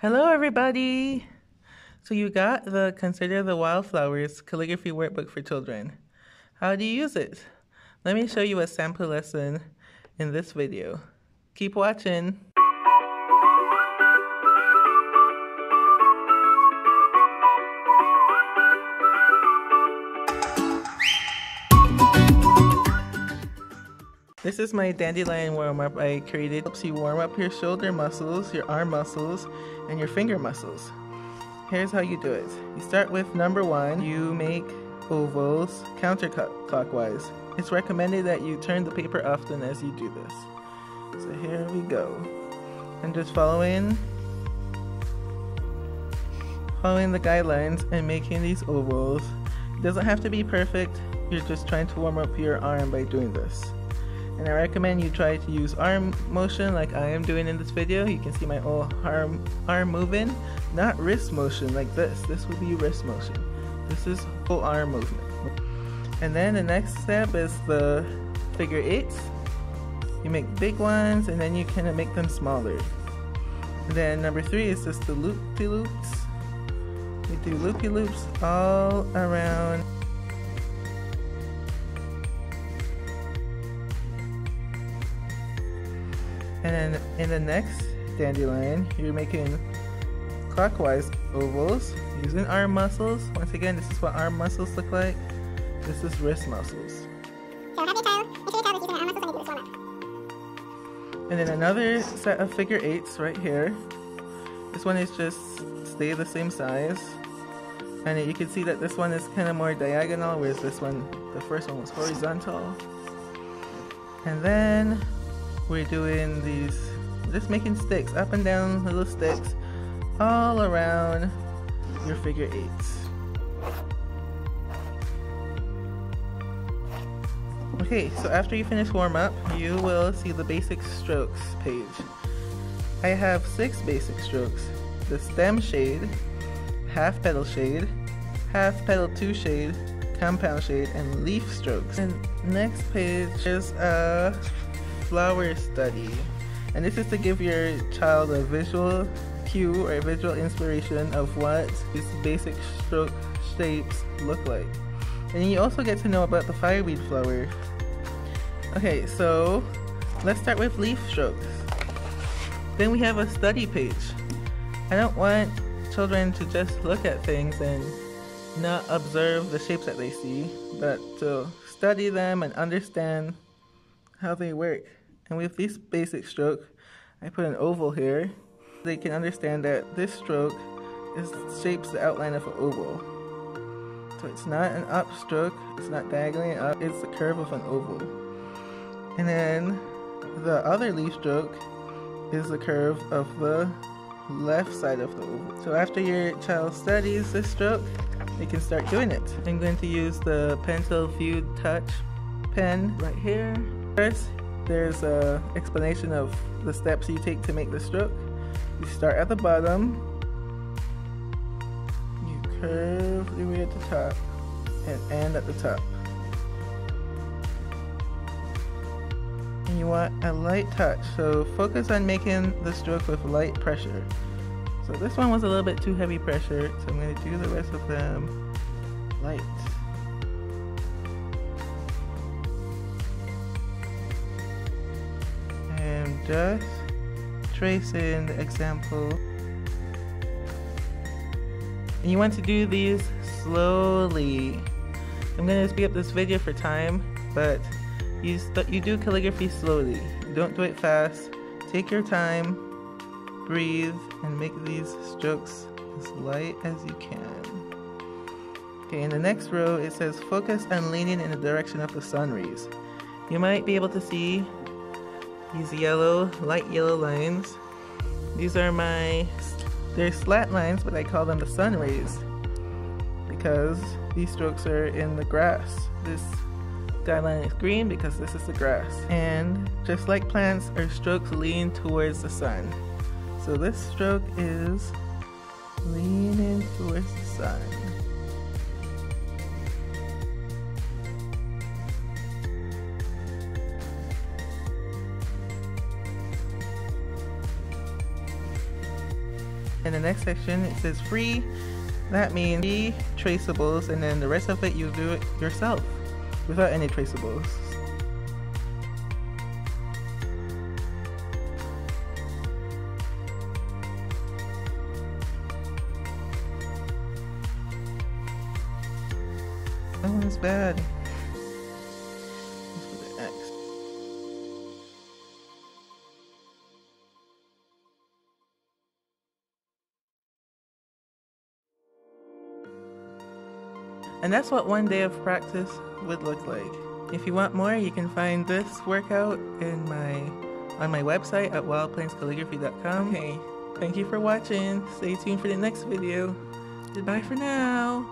Hello everybody! So you got the Consider the Wildflowers calligraphy workbook for children. How do you use it? Let me show you a sample lesson in this video. Keep watching! This is my dandelion warm-up I created. It helps you warm up your shoulder muscles, your arm muscles, and your finger muscles. Here's how you do it. You start with number 1. You make ovals counterclockwise. It's recommended that you turn the paper often as you do this. So here we go. I'm just following the guidelines and making these ovals. It doesn't have to be perfect. You're just trying to warm up your arm by doing this. And I recommend you try to use arm motion like I am doing in this video. You can see my whole arm moving, not wrist motion like this. This would be wrist motion. This is full arm movement. And then the next step is the figure 8s. You make big ones and then you kind make them smaller. And then number 3 is just the loop-de-loops. You do loop-de-loops all around. And then in the next dandelion, you're making clockwise ovals using arm muscles. Once again, this is what arm muscles look like. This is wrist muscles. So have your child, make sure your child is using their arm muscles when you do this warm-up. And then another set of figure 8s right here. This one is just stay the same size. And you can see that this one is kind of more diagonal, whereas this one, the first one was horizontal. And then we're doing these, just making sticks, up and down little sticks, all around your figure 8s. Okay, so after you finish warm up, you will see the basic strokes page. I have 6 basic strokes: the stem shade, half petal shade, half petal 2 shade, compound shade, and leaf strokes. And next page is a flower study, and this is to give your child a visual cue or a visual inspiration of what these basic stroke shapes look like. And you also get to know about the fireweed flower. Okay, so let's start with leaf strokes. Then we have a study page. I don't want children to just look at things and not observe the shapes that they see, but to study them and understand how they work. And with this basic stroke, I put an oval here. They can understand that this stroke shapes the outline of an oval. So it's not an up stroke, it's not diagonally up, it's the curve of an oval. And then the other leaf stroke is the curve of the left side of the oval. So after your child studies this stroke, they can start doing it. I'm going to use the Pencil View Touch pen right here. First, there's an explanation of the steps you take to make the stroke. You start at the bottom, you curve your way at the top, and end at the top. And you want a light touch, so focus on making the stroke with light pressure. So this one was a little bit too heavy pressure, so I'm going to do the rest of them light. And just trace in the example. And you want to do these slowly. I'm going to speed up this video for time, but you do calligraphy slowly. Don't do it fast. Take your time, breathe, and make these strokes as light as you can. Okay, in the next row it says focus on leaning in the direction of the sun rays. You might be able to see these light yellow lines. These are they're slat lines, but I call them the sun rays because these strokes are in the grass. This guideline is green because this is the grass. And just like plants, our strokes lean towards the sun. So this stroke is leaning towards the sun. In the next section, it says free. That means free traceables, and then the rest of it you do it yourself without any traceables. That one's bad. Let's put the X. And that's what one day of practice would look like. If you want more, you can find this workout on my website at wildplainscalligraphy.com. Okay, thank you for watching. Stay tuned for the next video. Goodbye for now.